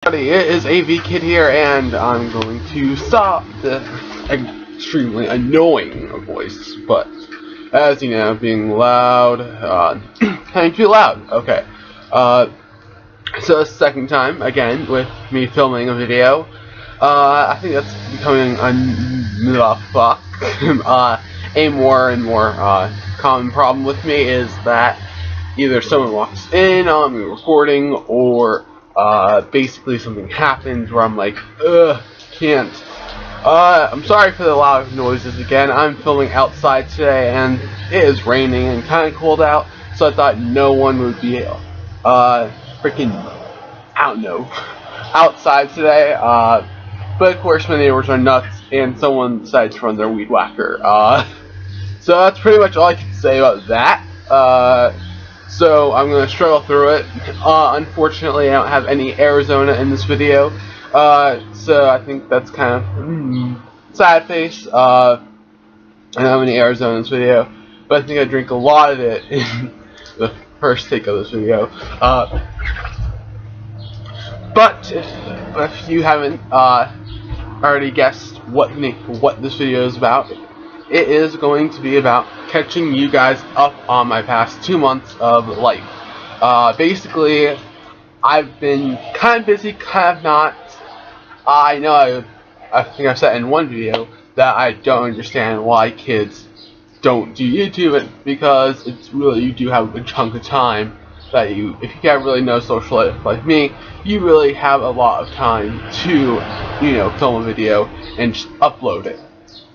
Howdy, it is AV Kid here, and I'm going to stop the extremely annoying voice, but as you know, being loud, kind of too loud. Okay, so it's the second time again with me filming a video. I think that's becoming a more and more common problem with me is that either someone walks in on me recording, or basically something happens where I'm like, can't. I'm sorry for the loud noises again. I'm filming outside today, and it is raining and kind of cold out, so I thought no one would be, freaking, I don't know, outside today. But of course my neighbors are nuts, and someone decides to run their weed whacker. So that's pretty much all I can say about that. So I'm going to struggle through it. Unfortunately, I don't have any Arizona in this video. So I think that's kind of sad face. I don't have any Arizona in this video, but I think I drink a lot of it in the first take of this video. But if you haven't already guessed what this video is about, it is going to be about catching you guys up on my past 2 months of life. Basically, I've been kind of busy, kind of not. I know I think I've said in one video that I don't understand why kids don't do YouTube, because it's really, you do have a chunk of time that if you have really no social life like me, you really have a lot of time to, film a video and just upload it.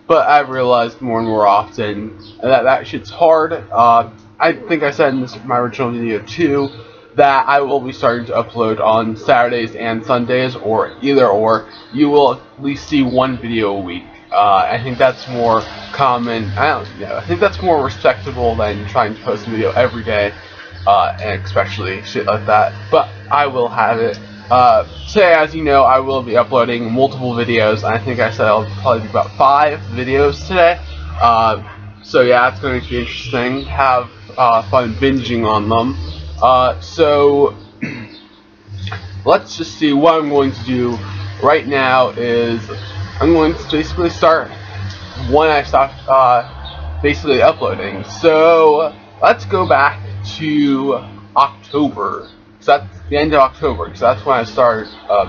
But I've realized more and more often that shit's hard. I think I said in my original video too that I will be starting to upload on Saturdays and Sundays, or either or. You will at least see one video a week. I think that's more common. I don't know. I think that's more respectable than trying to post a video every day, and especially shit like that. But I will have it. Today, as you know, I will be uploading multiple videos. I think I said I'll probably do about 5 videos today. So yeah, it's going to be interesting. Have fun binging on them. So let's just see what I'm going to do right now. Is I'm going to basically start when I stopped basically uploading. So let's go back to October. So that's the end of October, because that's when I started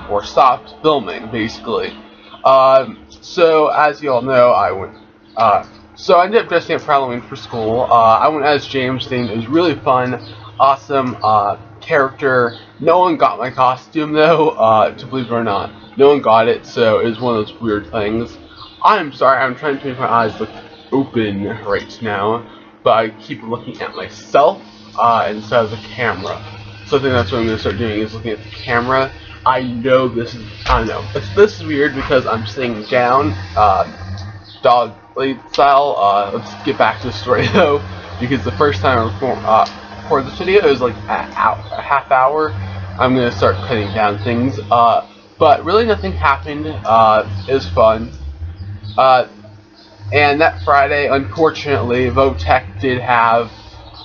or stopped filming, basically. So as you all know, so I ended up dressing up for Halloween for school. I went as James Dean. It was really fun, awesome character. No one got my costume though, to believe it or not. No one got it, so it was one of those weird things. I'm sorry, I'm trying to make my eyes look open right now, but I keep looking at myself instead of the camera. So I think that's what I'm going to start doing, is looking at the camera. I know this is, I don't know, this is weird because I'm sitting down, dog lead style. Let's get back to the story though, because the first time I recorded this video, it was like a half hour. I'm going to start cutting down things, but really nothing happened. It was fun. And that Friday, unfortunately, Votech did have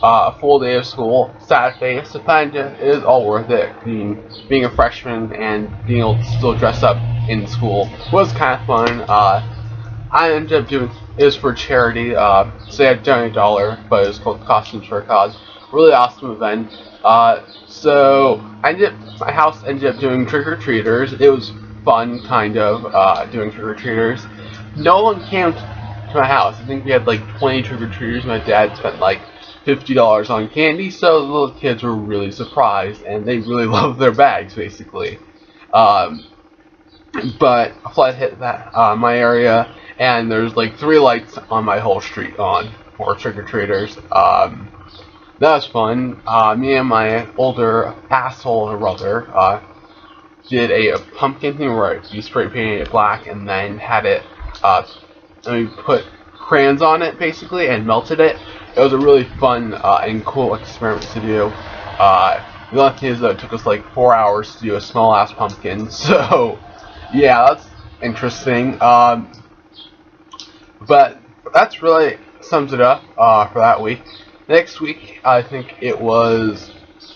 a full day of school. Sad face, so kinda it is all worth it. Being a freshman and being able to still dress up in school was kind of fun. I ended up doing it was for charity. So they had donated $1, but it was called Costumes for a Cause. Really awesome event. So my house ended up doing trick-or-treaters. It was fun, kind of, doing trick-or-treaters. No one came to my house. I think we had like 20 trick-or-treaters. My dad spent like $50 on candy, so the little kids were really surprised, and they really loved their bags, basically. But a flood hit my area, and there's like 3 lights on my whole street on for trick-or-treaters. That was fun. Me and my older asshole brother did a pumpkin thing where we spray painted it black and then had it, and we put crayons on it, basically, and melted it. It was a really fun and cool experiment to do. The only thing is that it took us like 4 hours to do a small ass pumpkin, so yeah, that's interesting. But that's really sums it up for that week. Next week, I think it was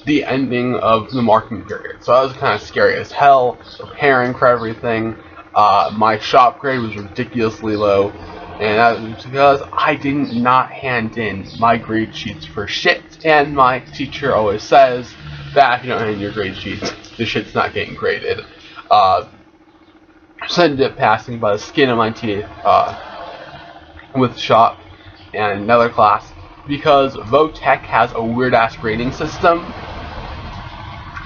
the ending of the marking period. So that was kind of scary as hell, preparing for everything. My shop grade was ridiculously low, and that was because I did not hand in my grade sheets for shit, and my teacher always says that if you don't hand in your grade sheets, the shit's not getting graded. So I ended up passing by the skin of my teeth with shop and another class, because Votech has a weird-ass grading system.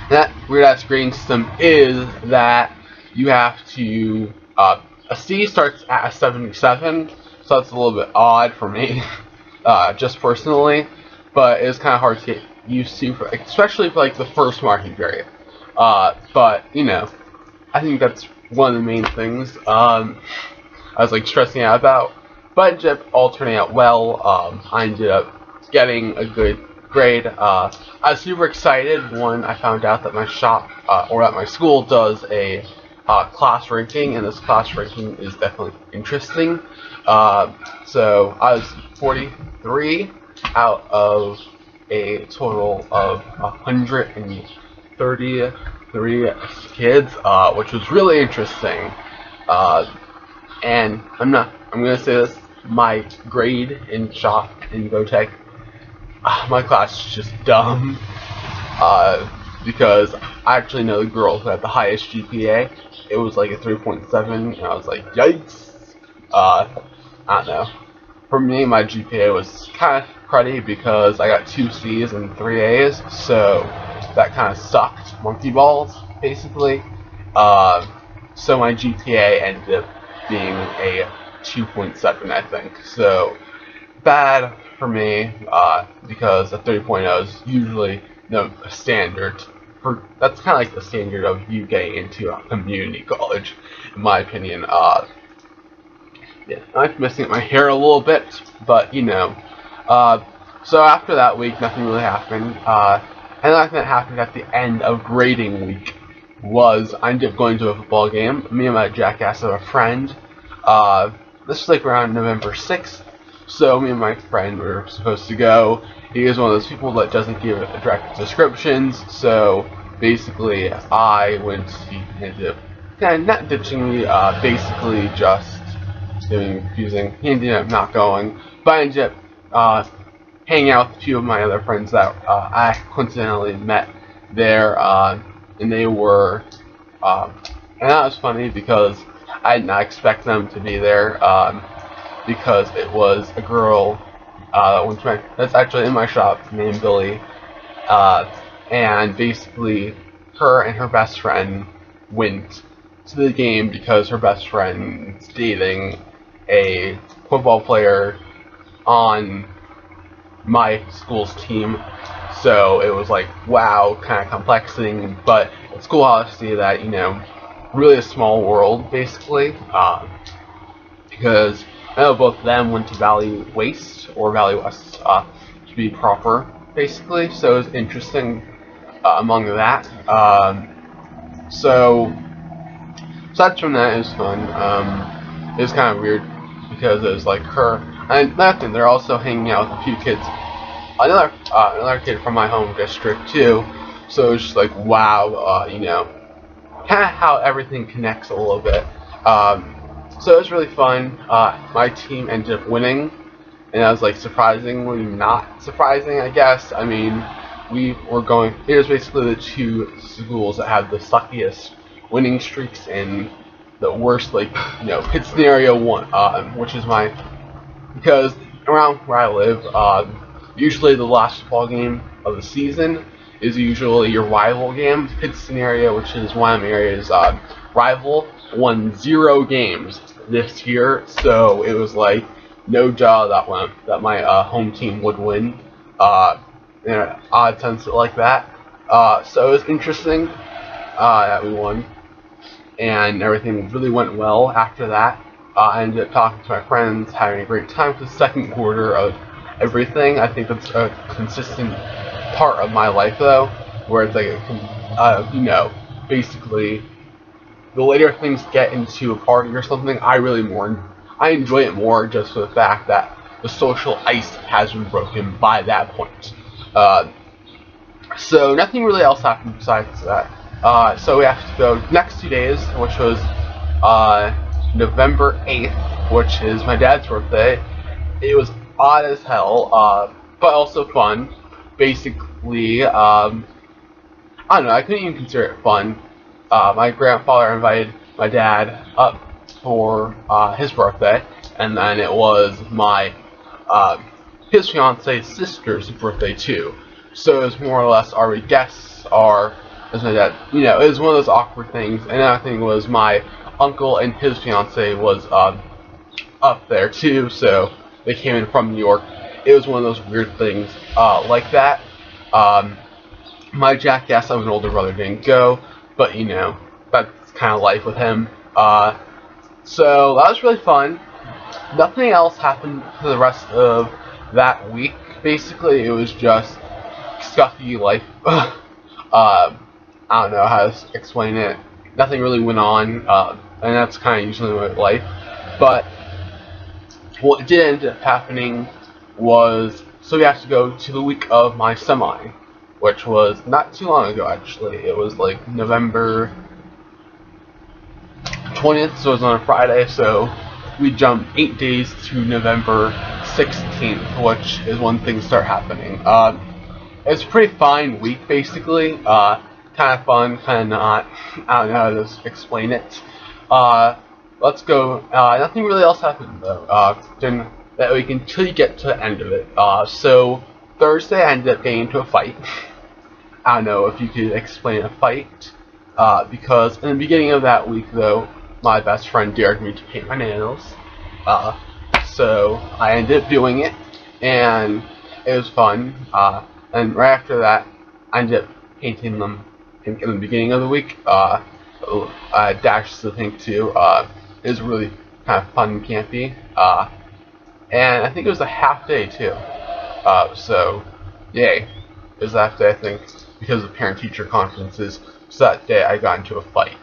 That weird-ass grading system is that you have to, a C starts at a 77, so that's a little bit odd for me, just personally, but it's kind of hard to get used to, especially for like the first marking period. But, you know, I think that's one of the main things I was like stressing out about. But it ended up all turning out well. I ended up getting a good grade. I was super excited when I found out that my shop, or that my school, does a class ranking, and this class ranking is definitely interesting. So I was 43 out of a total of 133 kids, which was really interesting. And I'm gonna say this, my grade in shop in Votech, my class is just dumb, because I actually know the girl who had the highest GPA. It was like a 3.7, and I was like, yikes. I don't know. For me, my GPA was kind of cruddy because I got 2 C's and 3 A's, so that kind of sucked monkey balls, basically. So my GPA ended up being a 2.7, I think. So bad for me, because a 3.0 is usually a standard. That's kind of like the standard of you getting into a community college, in my opinion. Yeah, I'm messing up my hair a little bit, but you know. So after that week, nothing really happened. And nothing that happened at the end of grading week was I ended up going to a football game. Me and my jackass of a friend. This was like around November 6th. So me and my friend were supposed to go. He is one of those people that doesn't give direct descriptions. So basically, I went. He ended up kind of not ditching me. Basically just doing confusing. He ended up not going, but I ended up hanging out with a few of my other friends that I coincidentally met there, and they were, and that was funny because I did not expect them to be there, because it was a girl that's actually in my shop named Billy, and basically her and her best friend went to the game because her best friend's dating a football player on my school's team. So it was like, wow, kind of complex thing, but it's cool how to see that, you know, really a small world, basically, because I know both of them went to Valley West, or Valley West, to be proper, basically, so it was interesting among that. So aside from that, it was fun. It was kind of weird because it was like her and nothing. They're also hanging out with a few kids, another kid from my home district too. So it was just like, wow, you know, kind of how everything connects a little bit. So it was really fun. My team ended up winning, and that was like surprisingly not surprising, I guess. I mean, we were going. It was basically the two schools that had the suckiest winning streaks and the worst, like, you know, hit scenario one, which is because around where I live, usually the last football game of the season is usually your rival game. Hit scenario, which is one of my area's rival, won 0 games this year, so it was like no job that my home team would win. In an odd sense like that. So it was interesting that we won, and everything really went well after that. I ended up talking to my friends, having a great time for the second quarter of everything. I think that's a consistent part of my life, though, where it's like, you know, basically, the later things get into a party or something, I enjoy it more just for the fact that the social ice has been broken by that point. So nothing really else happened besides that. So we have to go next 2 days, which was November 8th, which is my dad's birthday. It was odd as hell, but also fun. Basically, I don't know, I couldn't even consider it fun. My grandfather invited my dad up for his birthday, and then it was my his fiance's sister's birthday too. So it was more or less our guests are as my dad. You know, it was one of those awkward things. And another thing was my uncle and his fiance was up there too, so they came in from New York. It was one of those weird things like that. My jackass of an older brother didn't go, but you know, that's kind of life with him. So that was really fun. Nothing else happened for the rest of that week. Basically, it was just stuffy life. I don't know how to explain it. Nothing really went on, and that's kind of usually my life. But what did end up happening was, so we have to go to the week of my semi, which was not too long ago actually. It was like November 20th, so it was on a Friday, so we jumped 8 days to November 16th, which is when things start happening. It's a pretty fine week, basically. Kind of fun, kind of not. I don't know how to explain it. Let's go. Nothing really else happened, though, during that week until you get to the end of it. So, Thursday I ended up getting into a fight. I don't know if you could explain a fight. Because in the beginning of that week, though, my best friend dared me to paint my nails. So I ended up doing it, and it was fun. And right after that, I ended up painting them in the beginning of the week. Dash the thing too. It was really kind of fun and campy. And I think it was a half day too. So yay, it was a half day I think because of parent-teacher conferences. So that day I got into a fight.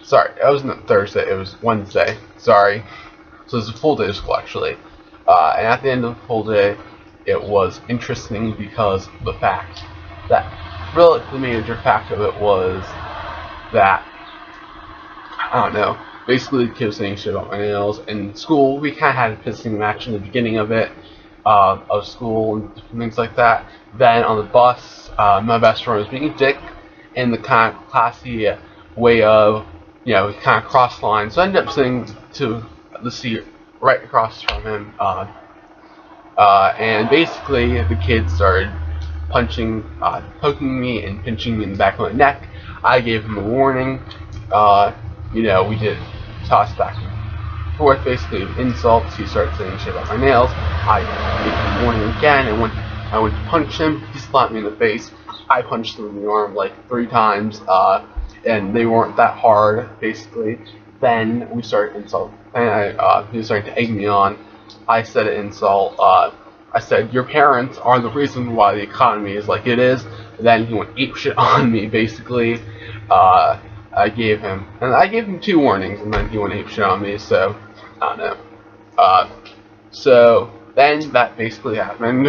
Sorry, it wasn't Thursday, it was Wednesday. Sorry. So it was a full day of school actually. And at the end of the full day, it was interesting because the fact that, really the major fact of it was that, I don't know, basically the kid was saying shit about my nails. In school, we kind of had a pissing match in the beginning of it, of school and different things like that. Then on the bus, my best friend was being a dick in the kind of classy way of, you know, we kind of crossed lines. So I ended up sitting to the seat right across from him, and basically the kid started poking me and pinching me in the back of my neck. I gave him a warning. You know, we did toss back and forth, basically with insults. He started saying shit about my nails. I gave him a warning again, and when I went to punch him, he slapped me in the face. I punched him in the arm like 3 times, and they weren't that hard, basically. Then we started insult, and he was starting to egg me on. I said an insult. I said, your parents are the reason why the economy is like it is. Then he went apeshit on me, basically. I gave him 2 warnings, and then he went apeshit on me, so, I don't know. So, then that basically happened,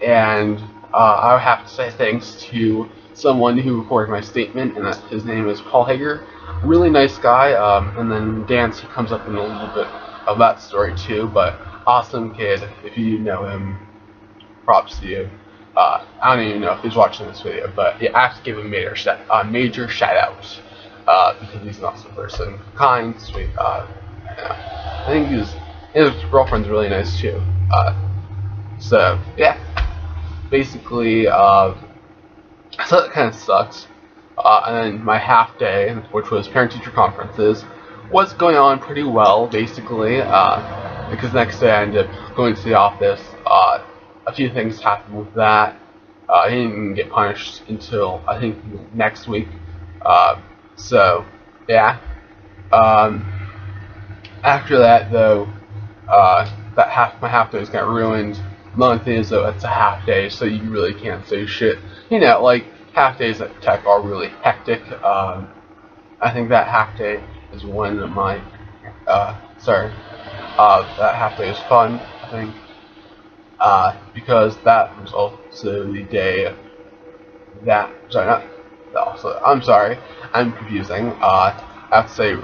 and I would have to say thanks to someone who recorded my statement, and his name is Paul Hager. Really nice guy, and then Dance, he comes up in a little bit of that story too, but awesome kid. If you know him, props to you. I don't even know if he's watching this video, but yeah, I have to give him a major shout out, because he's an awesome person. Kind, sweet, I think his girlfriend's really nice too. So, yeah. Basically, so that kind of sucks. And then my half day, which was parent-teacher conferences, was going on pretty well, basically, because next day I ended up going to the office. A few things happened with that. I didn't even get punished until, I think, next week. So, yeah. After that, though, my half day got ruined. The only thing is, though, it's a half day, so you really can't say shit. You know, like, half days at tech are really hectic. I think that half day is one of my, that half day is fun, I think, because that was So the day that, sorry, not, no, so, I'm sorry, I'm confusing, I have to say,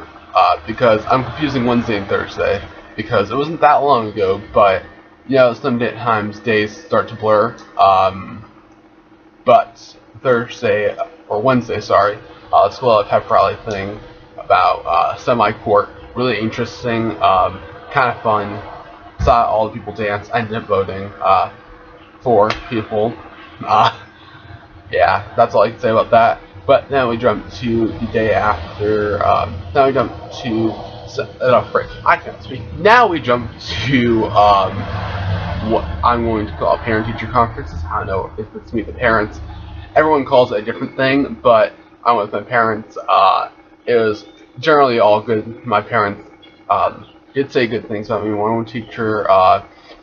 because I'm confusing Wednesday and Thursday, because it wasn't that long ago, but, you know, sometimes days start to blur, but Thursday, or Wednesday, sorry, school had a pep rally thing about, semi-court, really interesting, kind of fun, saw all the people dance, I ended up voting, for people, yeah, that's all I can say about that. But then we jump to the day after. Now we jump to. I can't speak. Now we jump to what I'm going to call parent-teacher conferences. I don't know if it's Meet the Parents. Everyone calls it a different thing, but I went with my parents. It was generally all good. My parents did say good things about me. One teacher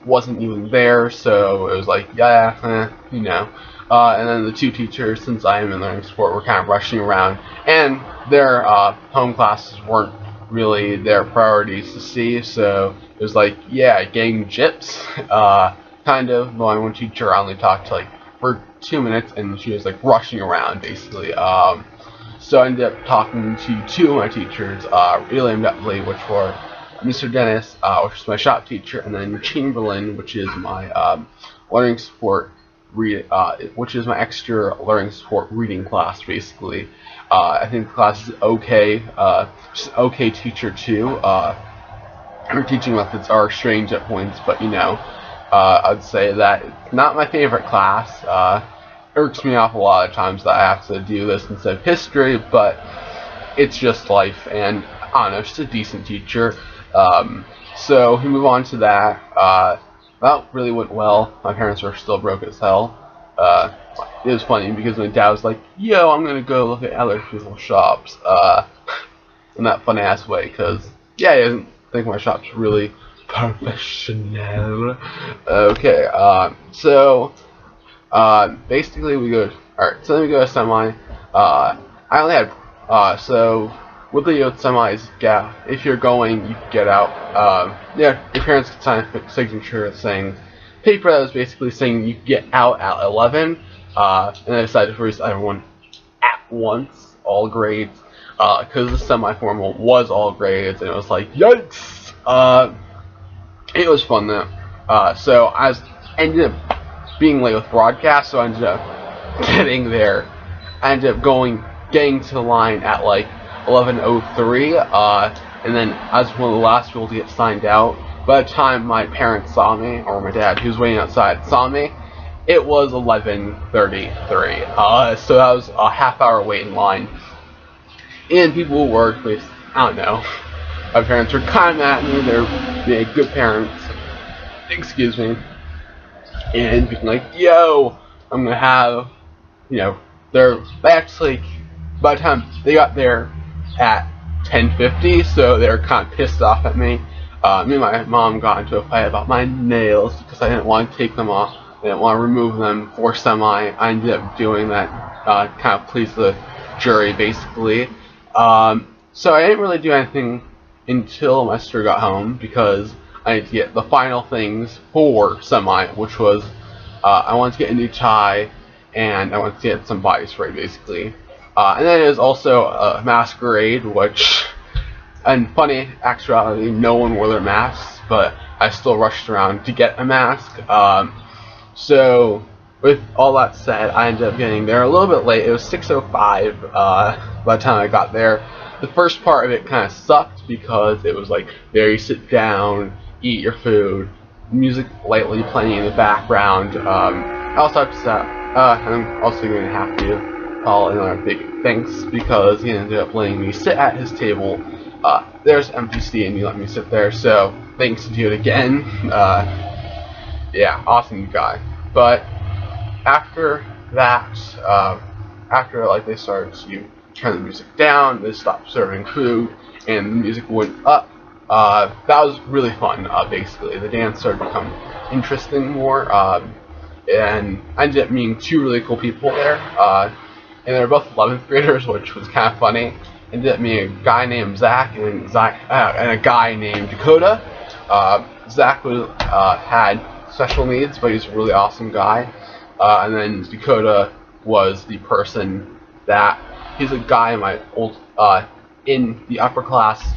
wasn't even there, so it was like, yeah, you know. And then the two teachers, since I am in learning support, were kind of rushing around, and their home classes weren't really their priorities to see, so it was like, yeah, getting gyps, kind of. My one teacher I only talked to like for 2 minutes, and she was like rushing around basically. So I ended up talking to two of my teachers really in-depthly, which were Mr. Dennis, which is my shop teacher, and then Chamberlain, which is my learning support which is my extra learning support reading class, basically. I think the class is okay. She's an okay teacher too. Her teaching methods are strange at points, but you know, I'd say that it's not my favorite class. It irks me off a lot of times that I have to do this instead of history, but it's just life, and I don't know, she's a decent teacher. So we move on to that. That really went well. My parents were still broke as hell. It was funny because my dad was like, yo, I'm gonna go look at other people's shops. In that fun ass way, because, yeah, he doesn't think my shop's really professional. Okay, so, basically we go, alright, so then we go to semi. I only had, so, with the youth semis, yeah, if you're going, you can get out. Yeah, your parents can sign a signature saying, paper that was basically saying you can get out at 11, and I decided to release everyone at once, all grades, because the semi-formal was all grades, and it was like, yikes! It was fun though. So I ended up being late with broadcast, so I ended up getting there. I ended up getting to the line at like 11:03, and then I was one of the last people to get signed out. By the time my parents saw me, or my dad, who was waiting outside, saw me, it was 11:33. So that was a half-hour wait in line. And people who worked with, I don't know, my parents were kind of mad at me. They're being good parents, excuse me, and being like, yo, I'm gonna have, you know, they actually, by the time they got there at 10:50, so they were kind of pissed off at me. Me and my mom got into a fight about my nails because I didn't want to take them off. I didn't want to remove them for semi. I ended up doing that, kind of please the jury, basically. So I didn't really do anything until my sister got home because I had to get the final things for semi, which was I wanted to get a new tie and I wanted to get some body spray, basically. And then there's also a masquerade, which, and funny actuality, no one wore their masks, but I still rushed around to get a mask. So with all that said, I ended up getting there a little bit late. It was 6:05 by the time I got there. The first part of it kind of sucked because it was like, there you sit down, eat your food, music lightly playing in the background. I also have to say, I'm also going to have to call another big thanks because he ended up letting me sit at his table. There's empty seat and he let me sit there, so thanks to you again. Yeah, awesome guy. But after that, after like they started to turn the music down, they stopped serving food, and the music went up. That was really fun. Basically, the dance started to become interesting more, and I ended up meeting two really cool people there. And they were both 11th graders, which was kind of funny. Ended up meeting a guy named Zach and a guy named Dakota. Zach had special needs, but he's a really awesome guy. and then Dakota was the person that he's a guy in my old in the upper class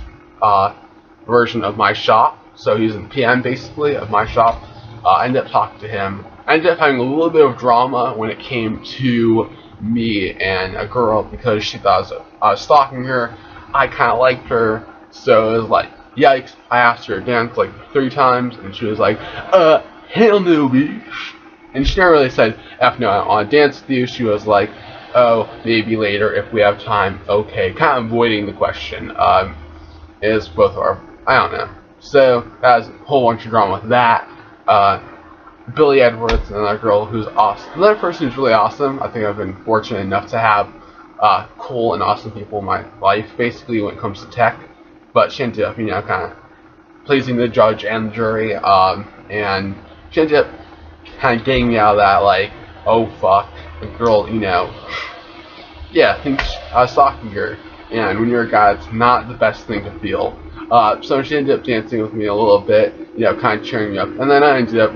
version of my shop. So he's the PM basically of my shop. I ended up talking to him. I ended up having a little bit of drama when it came to me and a girl because she thought I was stalking her. I kind of liked her, so it was like, yikes. I asked her to dance like 3 times, and she was like, hell no, bitch. And she never really said, F no, I don't want to dance with you. She was like, oh, maybe later if we have time. Okay, kind of avoiding the question. Is both our, I don't know. So that was a whole bunch of drama with that. Billy Edwards, another girl who's awesome. Another person who's really awesome. I think I've been fortunate enough to have cool and awesome people in my life, basically when it comes to tech. But she ended up, kind of pleasing the judge and the jury, and she ended up kind of getting me out of that, like, oh fuck, the girl, yeah, I think I was stalking her, and when you're a guy, it's not the best thing to feel. So she ended up dancing with me a little bit, kind of cheering me up, and then I ended up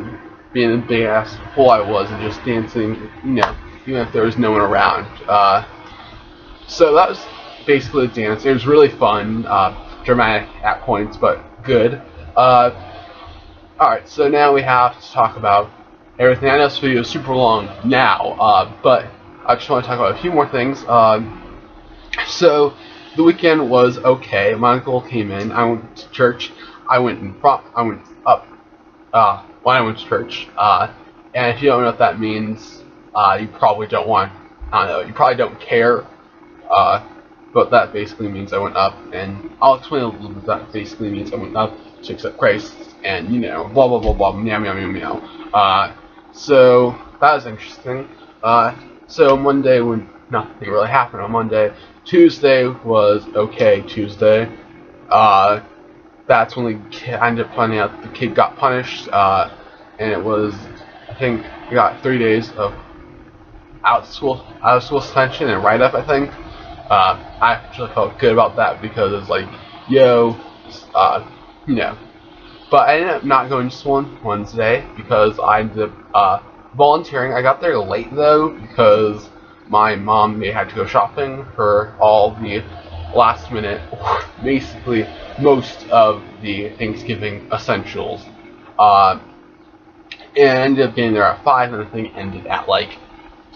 being the big ass fool I was and just dancing, even if there was no one around. So that was basically the dance. It was really fun, dramatic at points, but good. Alright, so now we have to talk about everything. I know this video is super long now, but I just want to talk about a few more things. So the weekend was okay. My uncle came in. I went to church. I went up when I went to church. And if you don't know what that means, you probably don't want. I don't know. You probably don't care. But that basically means I went up, and I'll explain a little bit. That basically means I went up to accept Christ, and blah blah blah blah, meow meow meow meow. So that was interesting. So Monday, when nothing really happened on Monday. Tuesday was okay. Tuesday, that's when I ended up finding out the kid got punished, and it was, I think, he got 3 days of out of school suspension and write up. I think. I actually felt good about that because it's like, But I ended up not going to school on Wednesday because I ended up volunteering. I got there late though because my mom may have to go shopping for all the last minute, basically most of the Thanksgiving essentials. And I ended up getting there at 5, and the thing ended at like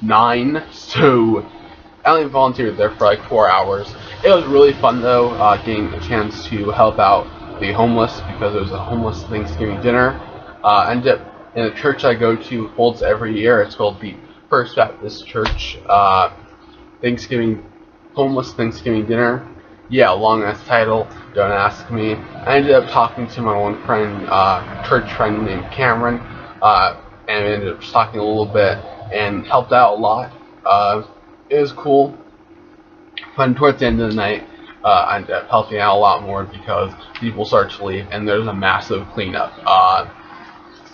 9. So I only volunteered there for like 4 hours. It was really fun though, getting a chance to help out the homeless because it was a homeless Thanksgiving dinner. I ended up in a church I go to, holds every year. It's called the First Baptist Church Homeless Thanksgiving Dinner. Yeah, long ass title. Don't ask me. I ended up talking to my one friend, church friend named Cameron, and we ended up just talking a little bit and helped out a lot. It was cool. But towards the end of the night, I ended up helping out a lot more because people started to leave, and there's a massive cleanup.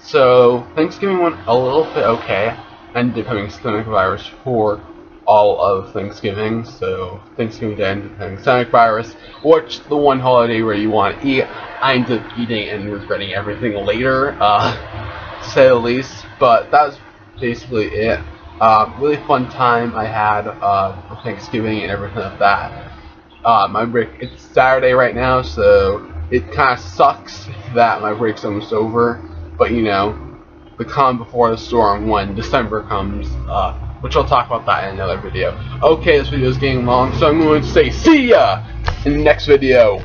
So Thanksgiving went a little bit okay. I ended up having stomach virus for all of Thanksgiving. So Thanksgiving Day, I ended up having stomach virus, which the one holiday where you want to eat. I ended up eating and regretting everything later, to say the least. But that was basically it. Really fun time I had for Thanksgiving and everything like that. My break, it's Saturday right now, so it kind of sucks that my break's almost over. But the calm before the storm when December comes, which I'll talk about that in another video. Okay, this video is getting long, so I'm going to say see ya in the next video.